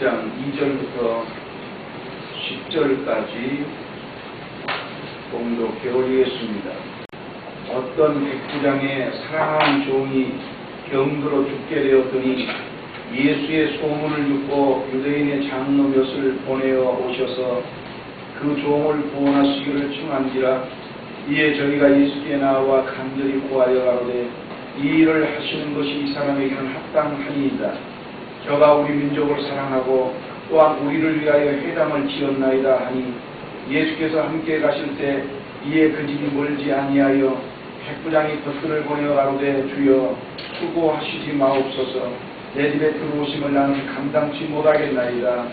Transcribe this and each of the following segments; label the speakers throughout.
Speaker 1: 6장 2절부터 10절까지 봉독해 올리겠습니다. 어떤 백부장의 사랑하는 종이 병들어 죽게 되었더니 예수의 소문을 듣고 유대인의 장로 몇을 보내어 오셔서 그 종을 구원하시기를 청한지라. 이에 저희가 예수께 나와 간절히 구하여 가로되 이 일을 하시는 것이 이 사람에게는 합당하니이다. 저가 우리 민족을 사랑하고 또한 우리를 위하여 회당을 지었나이다 하니, 예수께서 함께 가실 때 이에 그 집이 멀지 아니하여 백부장이 덧글을 보내어 가로되 주여 수고하시지 마옵소서. 내 집에 들어오심을 나는 감당치 못하겠나이다.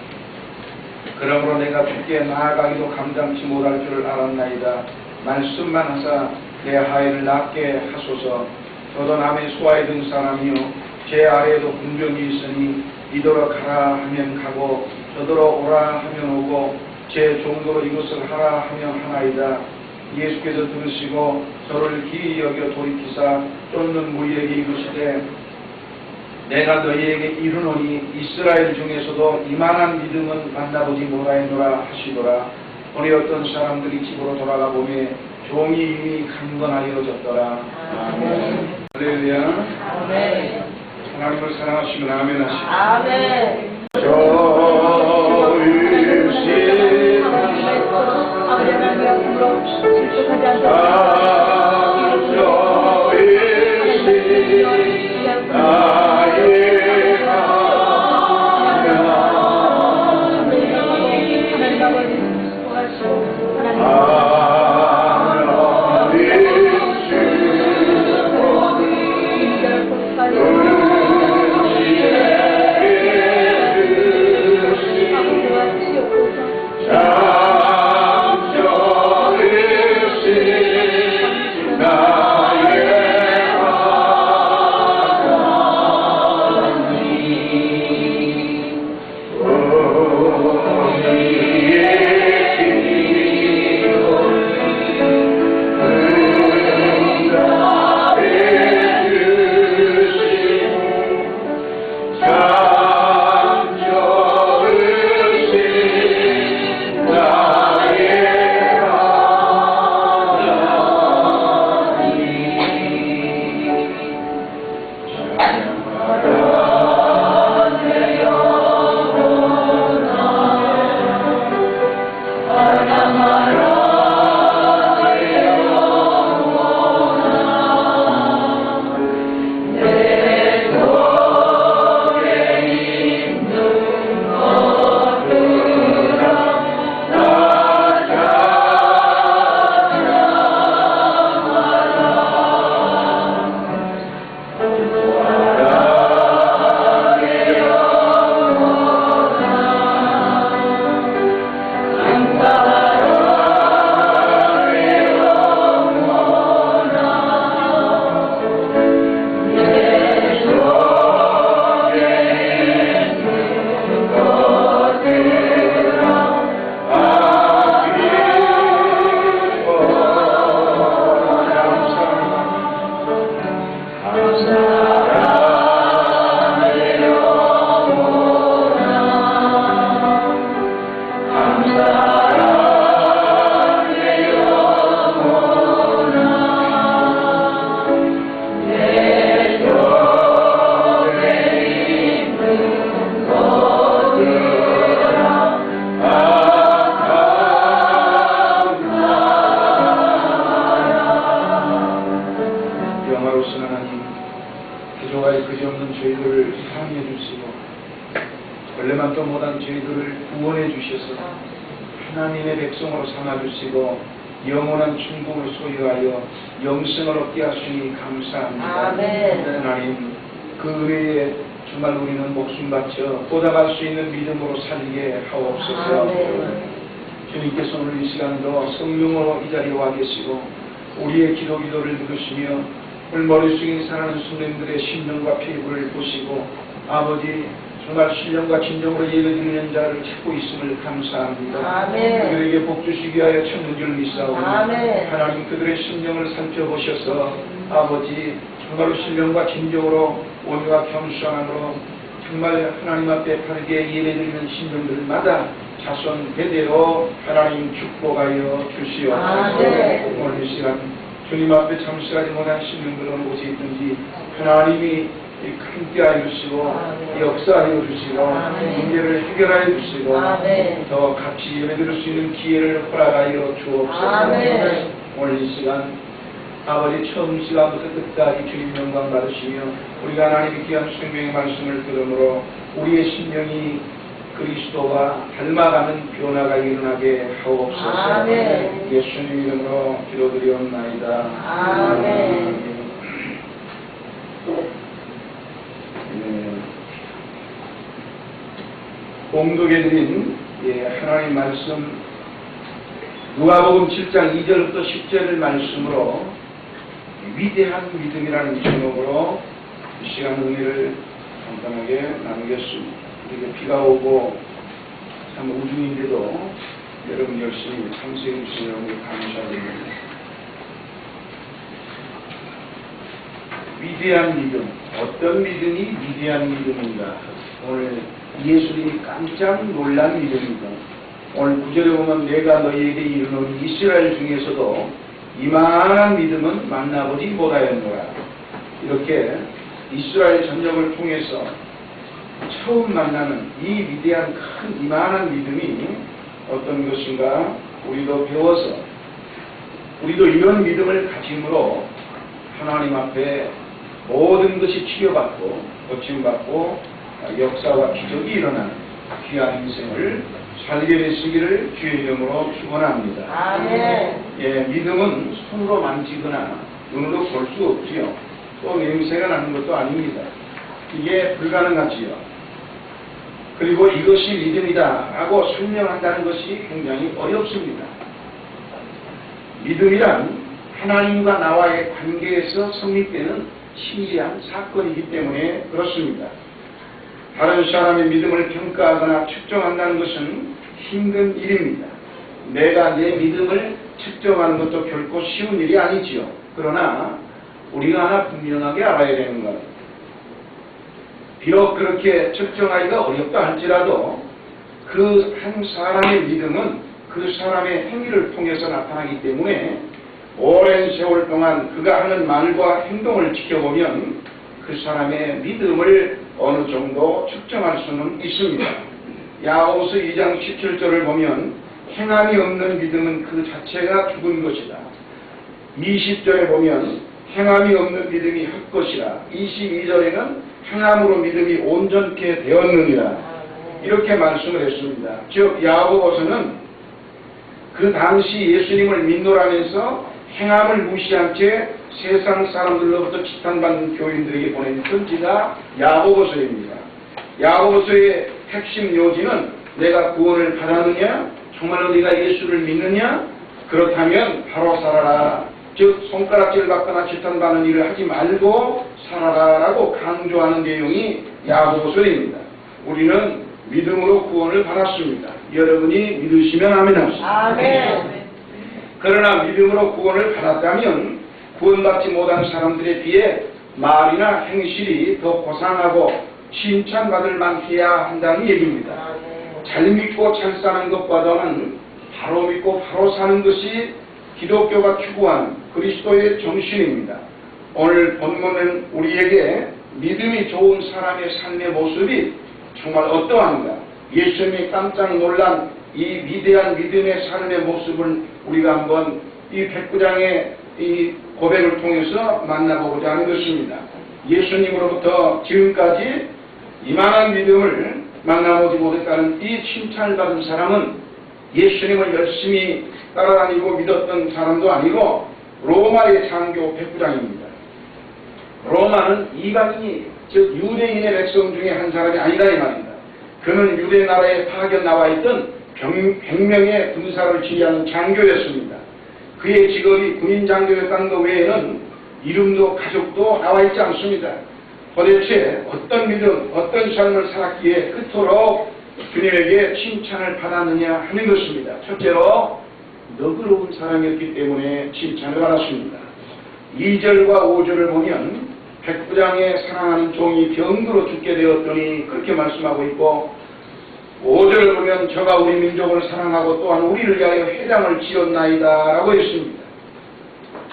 Speaker 1: 그러므로 내가 주께 나아가기도 감당치 못할 줄 알았나이다. 말씀만 하사 내 하해를 낫게 하소서. 저도 남의 수하에 든 사람이요 제 아래에도 군병이 있으니 이더러 가라 하면 가고 저더러 오라 하면 오고 제 정도로 이것을 하라 하면 하나이다. 예수께서 들으시고 저를 기이 여겨 돌이키사 쫓는 무리에게 이르시되 내가 너희에게 이르노니 이스라엘 중에서도 이만한 믿음은 만나보지 못하였노라 하시더라. 우리 어떤 사람들이 집으로 돌아가 보매 종이 이미 강건하여졌더라. 아멘. 할렐루야.
Speaker 2: 아멘.
Speaker 1: 하나님을 사랑하시면 아멘 하시고.
Speaker 2: 아멘.
Speaker 1: 원래만도 못한 저희들을 구원해 주셔서 하나님의 백성으로 삼아주시고 영원한 천국을 소유하여 영생을 얻게 하시니 감사합니다.
Speaker 2: 아멘.
Speaker 1: 하나님, 그 은혜에 정말 우리는 목숨 바쳐 보답할 수 있는 믿음으로 살게 하옵소서.
Speaker 2: 아멘.
Speaker 1: 주님께서 오늘 이 시간도 성령으로 이 자리에 와 계시고 우리의 기도를 들으시며 오늘 머리 숙인 사랑하는 성도님들의 심령과 피부를 보시고 아버지 정말 신령과 진정으로 예배드리는 자를 찾고 있음을 감사합니다.
Speaker 2: 아멘.
Speaker 1: 그들에게 복 주시기 위하여 찾는 줄 믿사오니
Speaker 2: 아멘.
Speaker 1: 하나님 그들의 심령을 살펴보셔서 아버지 정말로 신령과 진정으로 온유와 겸손함으로 정말 하나님 앞에 바르게 예배드리는 신령들마다 자손 대대로 하나님 축복하여 주시옵소서. 오늘 이 시간 주님 앞에 잠시라도 못한 신령들 어느 곳에 있든지 하나님이 함께하여 주시고 역사하여 주시고 문제를 해결하여 주시고 더 같이 예배드릴 수 있는 기회를 허락하여 주옵소서. 오늘 이 시간 아버지 처음 시간부터 끝까지 주님 영광 받으시며 우리가 하나님의 귀한 생명의 말씀을 들으므로 우리의 심령이 그리스도와 닮아가는 변화가 일어나게 하옵소서. 예수님 이름으로 기도드리옵나이다. 아멘. 공독해 드린 하나님 말씀 누가복음 7장 2절부터 10절을 말씀으로 위대한 믿음이라는 제목으로 이 시간 은혜를 간단하게 나누겠습니다. 이렇게 비가 오고 참 우중인데도 여러분 열심히 참석해 주신 여러분께 감사드립니다. 위대한 믿음, 어떤 믿음이 위대한 믿음인가? 오늘 예수님이 깜짝 놀란 믿음입니다. 오늘 9절에 보면 내가 너희에게 이르노니 이스라엘 중에서도 이만한 믿음은 만나보지 못하였노라. 이렇게 이스라엘 전역을 통해서 처음 만나는 이 위대한 큰 이만한 믿음이 어떤 것인가 우리도 배워서 우리도 이런 믿음을 가짐으로 하나님 앞에 모든 것이 치료받고 고침받고 역사와 기적이 일어나는 귀한 인생을 살게 되시기를 주의 이름으로 축원합니다. 아멘. 믿음은 손으로 만지거나 눈으로 볼 수 없지요. 또 냄새가 나는 것도 아닙니다. 이게 불가능하지요. 그리고 이것이 믿음이다 라고 설명한다는 것이 굉장히 어렵습니다. 믿음이란 하나님과 나와의 관계에서 성립되는 신기한 사건이기 때문에 그렇습니다. 다른 사람의 믿음을 평가하거나 측정한다는 것은 힘든 일입니다. 내가 내 믿음을 측정하는 것도 결코 쉬운 일이 아니지요. 그러나 우리가 하나 분명하게 알아야 되는 것, 비록 그렇게 측정하기가 어렵다 할지라도 그 한 사람의 믿음은 그 사람의 행위를 통해서 나타나기 때문에 오랜 세월 동안 그가 하는 말과 행동을 지켜보면 그 사람의 믿음을 어느 정도 측정할 수는 있습니다. 야고보서 2장 17절을 보면 행함이 없는 믿음은 그 자체가 죽은 것이다. 20절에 보면 행함이 없는 믿음이 헛것이라. 22절에는 행함으로 믿음이 온전케 되었느니라. 이렇게 말씀을 했습니다. 즉 야고보서는 그 당시 예수님을 믿노라면서 행함을 무시한 채 세상 사람들로부터 지탄받는 교인들에게 보낸 편지가 야고보서입니다. 야고보서의 핵심 요지는 내가 구원을 받았느냐? 정말로 네가 예수를 믿느냐? 그렇다면 바로 살아라. 즉 손가락질 받거나 지탄받는 일을 하지 말고 살아라라고 강조하는 내용이 야고보서입니다. 우리는 믿음으로 구원을 받았습니다. 여러분이 믿으시면 아멘 하십시오. 아멘. 그러나 믿음으로 구원을 받았다면 구원받지 못한 사람들에 비해 말이나 행실이 더 고상하고 칭찬받을 만해야 한다는 얘기입니다. 잘 믿고 잘 사는 것보다는 바로 믿고 바로 사는 것이 기독교가 추구하는 그리스도의 정신입니다. 오늘 본문은 우리에게 믿음이 좋은 사람의 삶의 모습이 정말 어떠한가, 예수님이 깜짝 놀란 이 위대한 믿음의 삶의 모습을 우리가 한번 이 백부장의 이 고백을 통해서 만나보고자 하는 것입니다. 예수님으로부터 지금까지 이만한 믿음을 만나보지 못했다는 이 칭찬을 받은 사람은 예수님을 열심히 따라다니고 믿었던 사람도 아니고 로마의 장교 백부장입니다. 로마는 이방인이, 즉 유대인의 백성 중에 한 사람이 아니다 이 말입니다. 그는 유대 나라에 파견 나와 있던 100명의 군사를 지휘하는 장교였습니다. 그의 직업이 군인 장교였다는 것 외에는 이름도 가족도 나와 있지 않습니다. 도대체 어떤 믿음, 어떤 삶을 살았기에 그토록 주님에게 칭찬을 받았느냐 하는 것입니다. 첫째로 너그러운 사람이었기 때문에 칭찬을 받았습니다. 2절과 5절을 보면 백부장의 사랑하는 종이 병들어 죽게 되었더니 그렇게 말씀하고 있고, 5절을 보면 저가 우리 민족을 사랑하고 또한 우리를 위하여 회당을 지었나이다 라고 했습니다.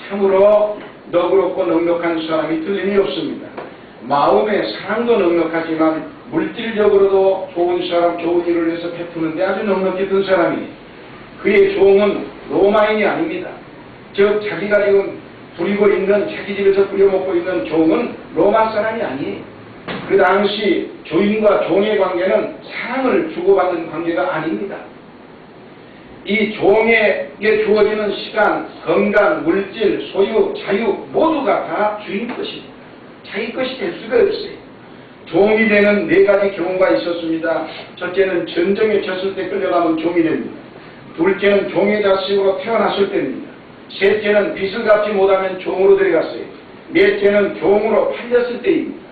Speaker 1: 참으로 너그럽고 넉넉한 사람이 틀림이 없습니다. 마음의 사랑도 넉넉하지만 물질적으로도 좋은 사람, 좋은 일을 위해서 베푸는데 아주 넉넉했던 사람이, 그의 종은 로마인이 아닙니다. 즉 자기가 지금 부리고 있는, 자기 집에서 부려먹고 있는 종은 로마 사람이 아니에요. 그 당시 주인과 종의 관계는 사랑을 주고받는 관계가 아닙니다. 이 종에게 주어지는 시간, 건강, 물질, 소유, 자유 모두가 다 주인 것입니다. 자기 것이 될 수가 없어요. 종이 되는 4가지 경우가 있었습니다. 첫째는 전쟁에 졌을 때 끌려가면 종이 됩니다. 둘째는 종의 자식으로 태어났을 때입니다. 셋째는 빚을 갚지 못하면 종으로 데려갔어요. 넷째는 종으로 팔렸을 때입니다.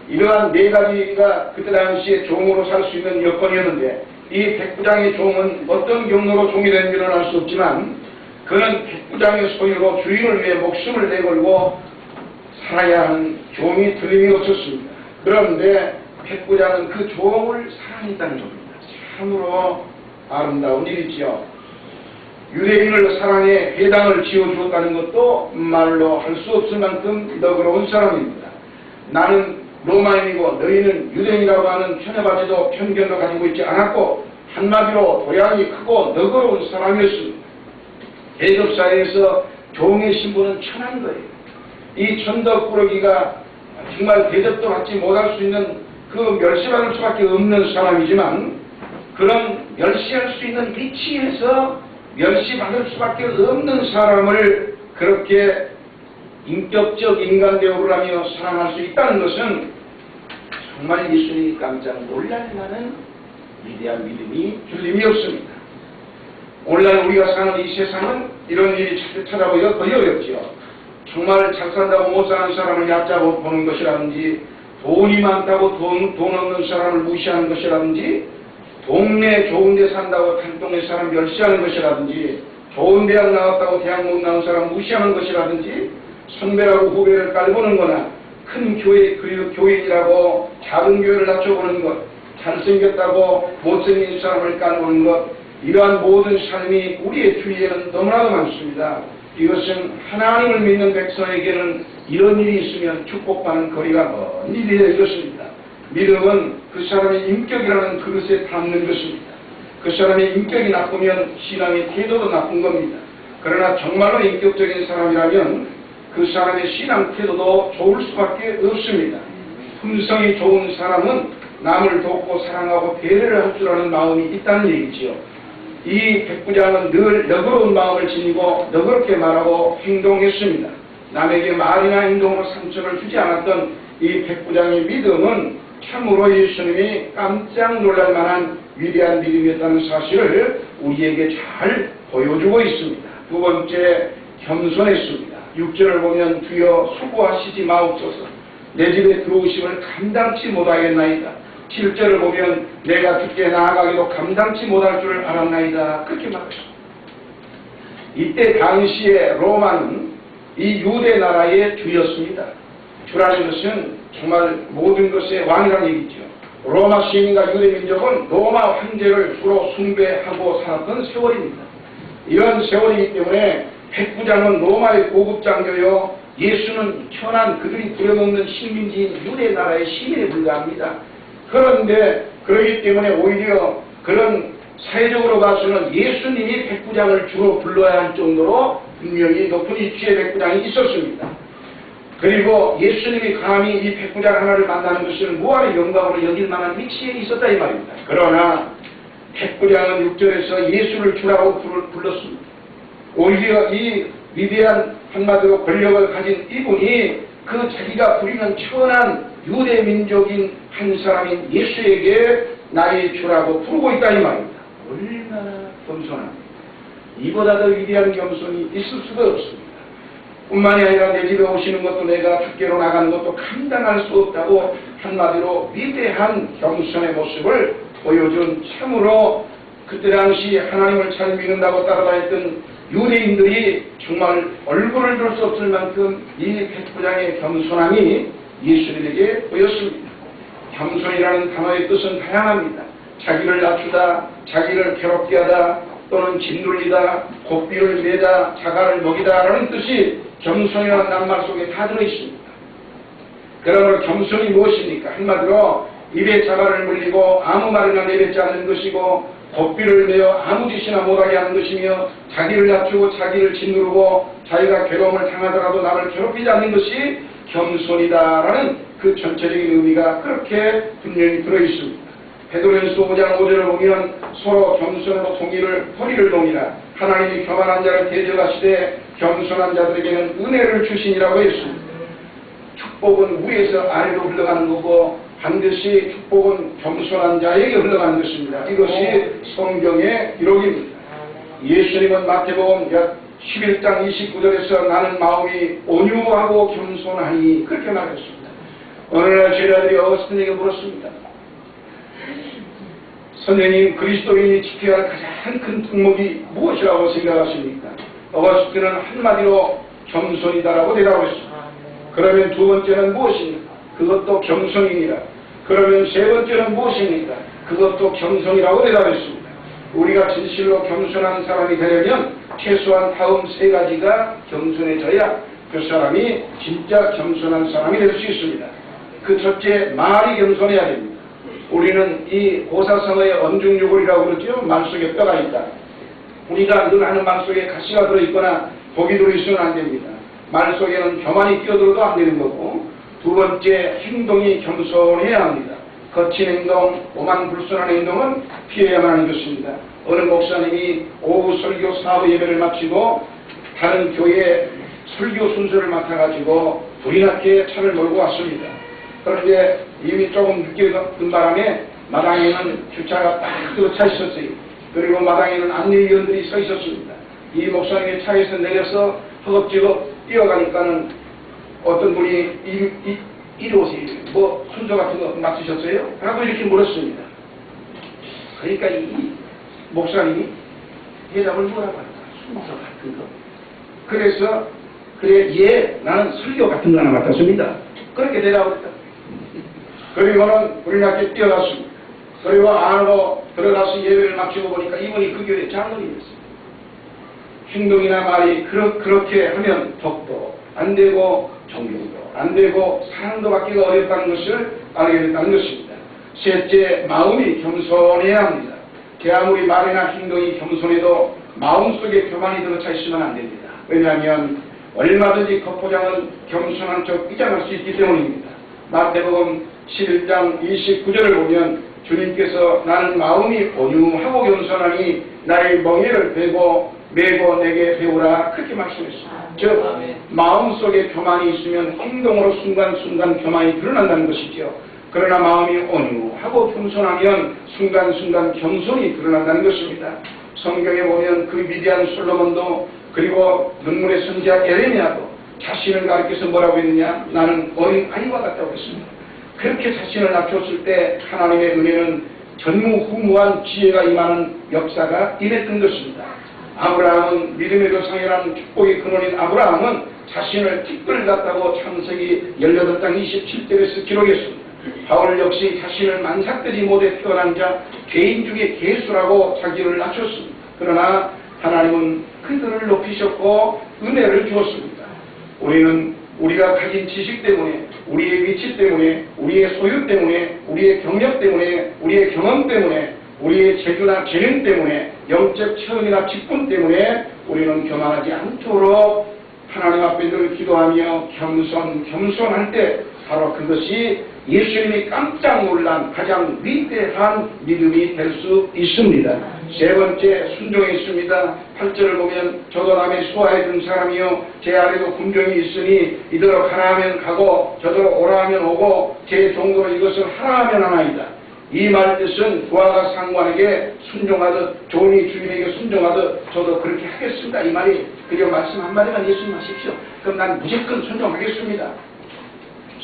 Speaker 1: 이러한 4가지가 그때 당시에 종으로 살 수 있는 여건이었는데, 이 백부장의 종은 어떤 경로로 종이 되는지는 알 수 없지만 그는 백부장의 소유로 주인을 위해 목숨을 내걸고 살아야 하는 종이 틀림이 없었습니다. 그런데 백부장은 그 종을 사랑했다는 겁니다. 참으로 아름다운 일이지요. 유대인을 사랑해 회당을 지어주었다는 것도 말로 할 수 없을 만큼 너그러운 사람입니다. 나는 로마인이고 너희는 유대인이라고 하는 편협하지도 편견도 가지고 있지 않았고, 한마디로 도량이 크고 너그러운 사람이었습니다. 대접사회에서 종의 신분은 천한 거예요. 이 천덕꾸러기가 정말 대접도 받지 못할 수 있는, 그 멸시받을 수밖에 없는 사람이지만, 그런 멸시할 수 있는 위치에서 멸시받을 수밖에 없는 사람을 그렇게 인격적 인간 대우를 하며 사랑할 수 있다는 것은 정말 예수님이 깜짝 놀랄 만한 위대한 믿음이 틀림이 없습니다. 오늘날 우리가 사는 이 세상은 이런 일이 찾아보기가 거의 어렵죠. 정말 잘 산다고 못 사는 사람을 얕잡아 보는 것이라든지, 돈이 많다고 돈 없는 사람을 무시하는 것이라든지, 동네 좋은 데 산다고 다른 동네 사람 멸시하는 것이라든지, 좋은 대학 나왔다고 대학 못 나온 사람 무시하는 것이라든지, 선배라고 후배를 깔보는 거나, 큰 교회, 교인이라고 작은 교회를 낮춰보는 것, 잘생겼다고 못생긴 사람을 깔보는 것, 이러한 모든 삶이 우리의 주위에는 너무나도 많습니다. 이것은 하나님을 믿는 백성에게는 이런 일이 있으면 축복받는 거리가 먼 일이 되는 것입니다. 믿음은 그 사람의 인격이라는 그릇에 담는 것입니다. 그 사람의 인격이 나쁘면 신앙의 태도도 나쁜 겁니다. 그러나 정말로 인격적인 사람이라면 그 사람의 신앙 태도도 좋을 수밖에 없습니다. 품성이 좋은 사람은 남을 돕고 사랑하고 배려를 할 줄 아는 마음이 있다는 얘기지요. 이 백부장은 늘 너그러운 마음을 지니고 너그럽게 말하고 행동했습니다. 남에게 말이나 행동으로 상처를 주지 않았던 이 백부장의 믿음은 참으로 예수님이 깜짝 놀랄 만한 위대한 믿음이었다는 사실을 우리에게 잘 보여주고 있습니다. 두 번째, 겸손했습니다. 6절을 보면 주여 수고하시지 마옵소서, 내 집에 들어오심을 감당치 못하겠나이다. 7절을 보면 내가 주께 나아가기도 감당치 못할 줄을 알았나이다. 그렇게 말했습니다. 이때 당시에 로마는 이 유대 나라의 주였습니다. 주라는 것은 정말 모든 것의 왕이라는 얘기죠. 로마 시민과 유대 민족은 로마 황제를 주로 숭배하고 살았던 세월입니다. 이런 세월이기 때문에 백부장은 로마의 고급 장교요, 예수는 천한 그들이 부려먹는 식민지인 유대 나라의 시민에 불과합니다. 그런데 그렇기 때문에 오히려 그런 사회적으로 봐서는 예수님이 백부장을 주로 불러야 할 정도로 분명히 높은 위치의 백부장이 있었습니다. 그리고 예수님이 감히 이 백부장 하나를 만나는 것을 무한의 영광으로 여길 만한 위치에 있었다 이 말입니다. 그러나 백부장은 6절에서 예수를 주라고 불렀습니다. 오히려 이 위대한 한마디로 권력을 가진 이분이 그 자기가 부리는 천한 유대 민족인 한 사람인 예수에게 나의 주라고 부르고 있다 이 말입니다. 얼마나 겸손합니다. 이보다 더 위대한 겸손이 있을 수가 없습니다. 뿐만이 아니라 내 집에 오시는 것도 내가 주께로 나가는 것도 감당할 수 없다고 한마디로 위대한 겸손의 모습을 보여준, 참으로 그때 당시 하나님을 잘 믿는다고 따라다녔던 유대인들이 정말 얼굴을 들 수 없을 만큼 이 백부장의 겸손함이 예수님에게 보였습니다. 겸손이라는 단어의 뜻은 다양합니다. 자기를 낮추다, 자기를 괴롭게 하다, 또는 짓눌리다, 고삐를 매다, 자갈을 먹이다 라는 뜻이 겸손이라는 낱말 속에 다 들어있습니다. 그러므로 겸손이 무엇입니까? 한마디로 입에 자갈을 물리고 아무 말이나 내뱉지 않는 것이고, 고삐를 내어 아무 짓이나 못하게 하는 것이며, 자기를 낮추고 자기를 짓누르고 자기가 괴로움을 당하더라도 남을 괴롭히지 않는 것이 겸손이다라는 그 전체적인 의미가 그렇게 분명히 들어있습니다. 베드로전서 5장 5절을 보면 서로 겸손으로 허리를 동이라 하나님이 교만한 자를 대적하시되 겸손한 자들에게는 은혜를 주시니라고 했습니다. 축복은 위에서 아래로 흘러가는 거고 반드시 축복은 겸손한 자에게 흘러가는 것입니다. 이것이 성경의 기록입니다. 예수님은 마태복음 11장 29절에서 나는 마음이 온유하고 겸손하니 그렇게 말했습니다. 어느 날 제자들이 어거스틴에게 물었습니다. 선생님, 그리스도인이 지켜야 할 가장 큰 덕목이 무엇이라고 생각하십니까? 어거스틴은 한마디로 겸손이다라고 대답했습니다. 그러면 두 번째는 무엇입니까? 그것도 겸손이니라. 그러면 세 번째는 무엇입니까? 그것도 겸손이라고 대답했습니다. 우리가 진실로 겸손한 사람이 되려면 최소한 다음 세 가지가 겸손해져야 그 사람이 진짜 겸손한 사람이 될 수 있습니다. 그 첫째, 말이 겸손해야 됩니다. 우리는 이 고사성어의 언중유골이라고 그러죠. 말 속에 뼈가 있다. 우리가 늘 하는 말 속에 가시가 들어있거나 독이 들어있으면 안 됩니다. 말 속에는 교만이 끼어들어도 안 되는 거고, 두 번째, 행동이 겸손해야 합니다. 거친 행동, 오만불순한 행동은 피해야만 하는 것입니다. 어느 목사님이 오후 설교 사후 예배를 마치고 다른 교회 설교 순서를 맡아가지고 불이 나게 차를 몰고 왔습니다. 그런데 이미 조금 늦게 든 바람에 마당에는 주차가 딱 들어차 있었어요. 그리고 마당에는 안내위원들이 서 있었습니다. 이 목사님의 차에서 내려서 허겁지겁 뛰어가니까는 어떤 분이 이리 오세요. 뭐 순서 같은 거 맡으셨어요? 라고 이렇게 물었습니다. 그러니까 이 목사님이 대답을 뭐라고 할까? 순서 같은 거. 그래서 그래, 나는 설교 같은 거 하나 맡았습니다. 그렇게 대답을 했다. 그리고는 불이 나게 뛰어갔습니다. 그리고 안으로 들어가서 예배를 마치고 보니까 이분이 그 교회 장로님이었어요. 행동이나 말이 그렇게 하면 덕도 안 되고 존경도 안 되고 사랑도 받기가 어렵다는 것을 알게 됐다는 것입니다. 셋째, 마음이 겸손해야 합니다. 아무리 말이나 행동이 겸손해도 마음속에 교만이 들어차 있으면 안 됩니다. 왜냐하면 얼마든지 겉포장은 겸손한 척 위장할 수 있기 때문입니다. 마태복음 11장 29절을 보면 주님께서 나는 마음이 온유하고 겸손하니 나의 멍에를 메고 내게 배우라 그렇게 말씀했습니다. 즉 마음속에 교만이 있으면 행동으로 순간순간 교만이 드러난다는 것이죠. 그러나 마음이 온유하고 겸손하면 순간순간 겸손이 드러난다는 것입니다. 성경에 보면 그 위대한 솔로몬도 그리고 눈물의 선지자 예레미야도 자신을 가리켜서 뭐라고 했느냐? 나는 어린 아이와 같다고 했습니다. 그렇게 자신을 낮췄을 때 하나님의 은혜는 전무후무한 지혜가 임하는 역사가 임했던 것입니다. 아브라함은 믿음의 조상이라는 축복의 근원인 아브라함은 자신을 티끌같다고 창세기 18장 27절에서 기록했습니다. 바울 역시 자신을 만삭되지 못해 태어난 자 개인 중에 개수라고 자기를 낮췄습니다. 그러나 하나님은 그들을 높이셨고 은혜를 주었습니다. 우리는 우리가 가진 지식 때문에, 우리의 위치 때문에, 우리의 소유 때문에, 우리의 경력 때문에, 우리의 경험 때문에, 우리의 재주나 재능 때문에, 영적 체험이나 직분 때문에 우리는 교만하지 않도록 하나님 앞에 늘 기도하며 겸손할 때 바로 그것이 예수님이 깜짝 놀란 가장 위대한 믿음이 될 수 있습니다. 세 번째, 순종이 있습니다. 8절을 보면 저도 남의 수하에 든 사람이요 제 아래도 군병이 있으니 이대로 가라 하면 가고 저대로 오라 하면 오고 제 종도로 이것을 하라 하면 하나이다. 이 말 뜻은 부하가 상관에게 순종하듯 종이 주인에게 순종하듯 저도 그렇게 하겠습니다. 이 말이 그리고 말씀 한마디만 예수님 하십시오. 그럼 난 무조건 순종하겠습니다.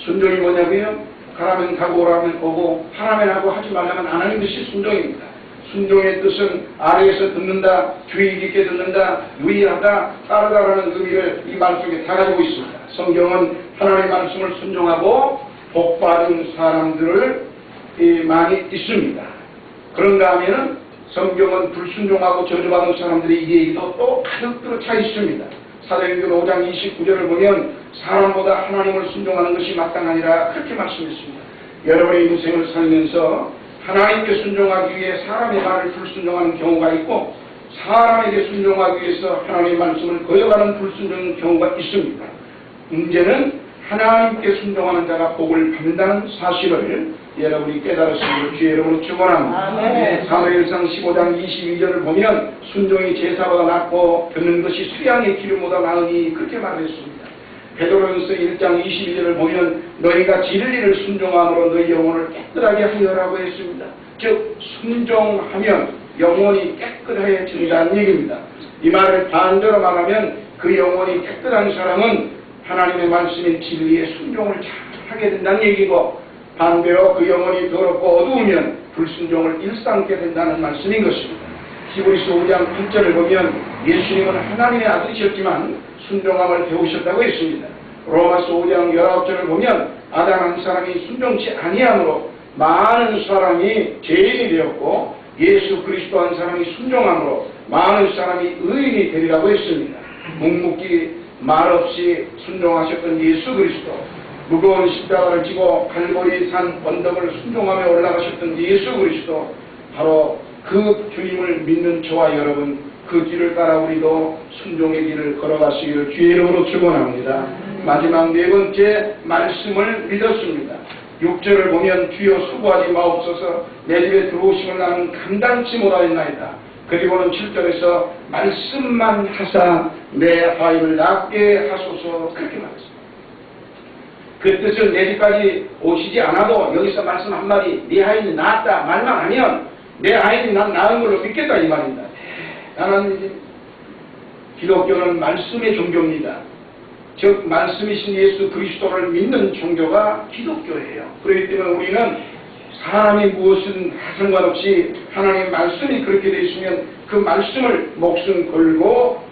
Speaker 1: 순종이 뭐냐고요? 가라면 가고 오라면 오고 하라면 하고 하지 말라면 안 하는 것이 순종입니다. 순종의 뜻은 아래에서 듣는다, 주의 깊게 듣는다, 유의하다, 따르다라는 의미를 이 말 속에 다 가지고 있습니다. 성경은 하나님의 말씀을 순종하고 복받은 사람들을 많이 있습니다. 그런가 하면은 성경은 불순종하고 저주받은 사람들의 얘기도 또 가득 들어차 있습니다. 사도행전 5장 29절을 보면 사람보다 하나님을 순종하는 것이 마땅하니라 그렇게 말씀했습니다. 여러분의 인생을 살면서 하나님께 순종하기 위해 사람의 말을 불순종하는 경우가 있고 사람에게 순종하기 위해서 하나님의 말씀을 거역하는 불순종 경우가 있습니다. 문제는 하나님께 순종하는 자가 복을 받는다는 사실을 여러분이 깨달으시기를 주의 이름으로 축원합니다. 사무엘상 15장 22절을 보면 순종이 제사보다 낫고 듣는 것이 수양의 기름보다 나으니 그렇게 말했습니다. 베드로전서 1장 22절을 보면 너희가 진리를 순종함으로 너희 영혼을 깨끗하게 하여라고 했습니다. 즉 순종하면 영혼이 깨끗해진다는 얘기입니다. 이 말을 반대로 말하면 그 영혼이 깨끗한 사람은 하나님의 말씀인 진리에 순종을 잘 하게 된다는 얘기고 반대로 그 영혼이 더럽고 어두우면 불순종을 일삼게 된다는 말씀인 것입니다. 히브리서 5장 1절을 보면 예수님은 하나님의 아들이셨지만 순종함을 배우셨다고 했습니다. 로마서 5장 19절을 보면 아담 한 사람이 순종치 아니함으로 많은 사람이 죄인이 되었고 예수 그리스도 한 사람이 순종함으로 많은 사람이 의인이 되리라고 했습니다. 묵묵히 말없이 순종하셨던 예수 그리스도, 무거운 십자가를 지고 갈보리 산 언덕을 순종하며 올라가셨던 예수 그리스도, 바로 그 주님을 믿는 저와 여러분, 그 길을 따라 우리도 순종의 길을 걸어가시기를 주의 이름으로 축원합니다. 마지막 네 번째 말씀을 믿었습니다. 6절을 보면 주여 수고하지 마옵소서 내 집에 들어오심을 나는 감당치 못하였나이다. 그리고는 7절에서 말씀만 하사 내 하인을 낫게 하소서 그렇게 말했습니다. 그 뜻은 내 집까지 오시지 않아도 여기서 말씀 한마디 네 하인이 낫다 말만 하면 내 하인이 난 나은 걸로 믿겠다 이 말입니다. 나는 기독교는 말씀의 종교입니다. 즉 말씀이신 예수 그리스도를 믿는 종교가 기독교예요. 그렇기 때문에 우리는 사람이 무엇은 상관없이 하나님의 말씀이 그렇게 되어 있으면 그 말씀을 목숨 걸고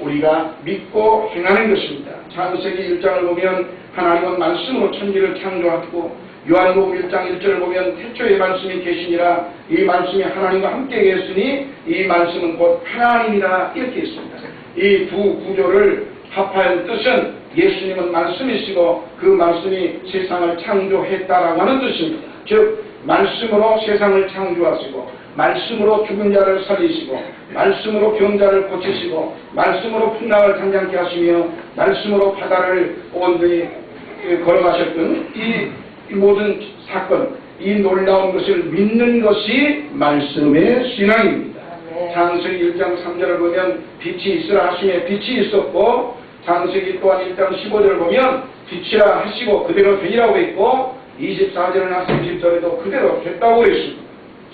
Speaker 1: 우리가 믿고 행하는 것입니다. 창세기 1장을 보면 하나님은 말씀으로 천지를 창조하고 요한복음 1장 1절을 보면 태초에 말씀이 계시니라 이 말씀이 하나님과 함께 계셨으니 이 말씀은 곧 하나님이라 이렇게 했습니다. 이 두 구조를 합하여 뜻은 예수님은 말씀이시고 그 말씀이 세상을 창조했다라고 하는 뜻입니다. 즉 말씀으로 세상을 창조하시고 말씀으로 죽은 자를 살리시고 말씀으로 병자를 고치시고 말씀으로 풍랑을 잠잠케 하시며 말씀으로 바다를 온전히 걸어가셨던 이 모든 사건, 이 놀라운 것을 믿는 것이 말씀의 신앙입니다. 창세기 1장 3절을 보면 빛이 있으라 하시며 빛이 있었고 창세기 또한 1장 15절을 보면 빛이라 하시고 그대로 되니라고 했고 24절이나 30절에도 그대로 됐다고 했습니다.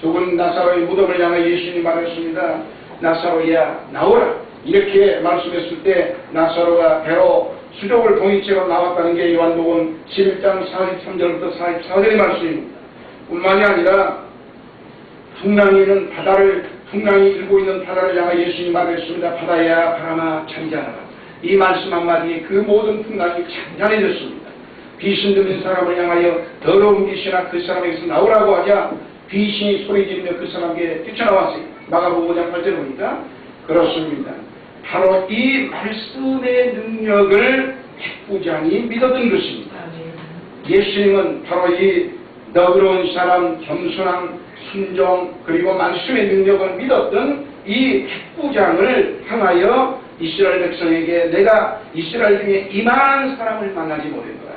Speaker 1: 죽은 나사로의 무덤을 향해 예수님이 말했습니다. 나사로야 나오라. 이렇게 말씀했을 때 나사로가 배로 수족을 동이채로 나왔다는 게 요한복음 11장 43절부터 44절의 말씀입니다. 뿐만이 아니라 풍랑이 일고 있는 바다를 향해 예수님이 말했습니다. 바다야 바람아 잔잔하라. 이 말씀 한마디에 그 모든 풍랑이 잔잔해졌습니다. 귀신 들린 사람을 향하여 더러운 귀신아 그 사람에게서 나오라고 하자 귀신이 소리 지르며 그 사람에게 뛰쳐나왔어요. 마가복음 5장 8절을 보니까 그렇습니다. 바로 이 말씀의 능력을 백부장이 믿었던 것입니다. 예수님은 바로 이 너그러운 사람, 겸손한 순종 그리고 말씀의 능력을 믿었던 이 백부장을 향하여 이스라엘 백성에게 내가 이스라엘 중에 이만한 사람을 만나지 못했노라.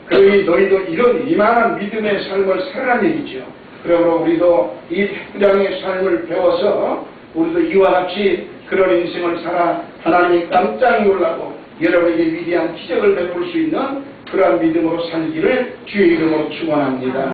Speaker 1: 그러니 너희도 이런 이만한 믿음의 삶을 살아란 얘기죠. 그러므로 우리도 이 백부장의 삶을 배워서 우리도 이와 같이 그런 인생을 살아 하나님이 깜짝 놀라고 여러분에게 위대한 기적을 베풀 수 있는 그러한 믿음으로 살기를 주의 이름으로 축원합니다.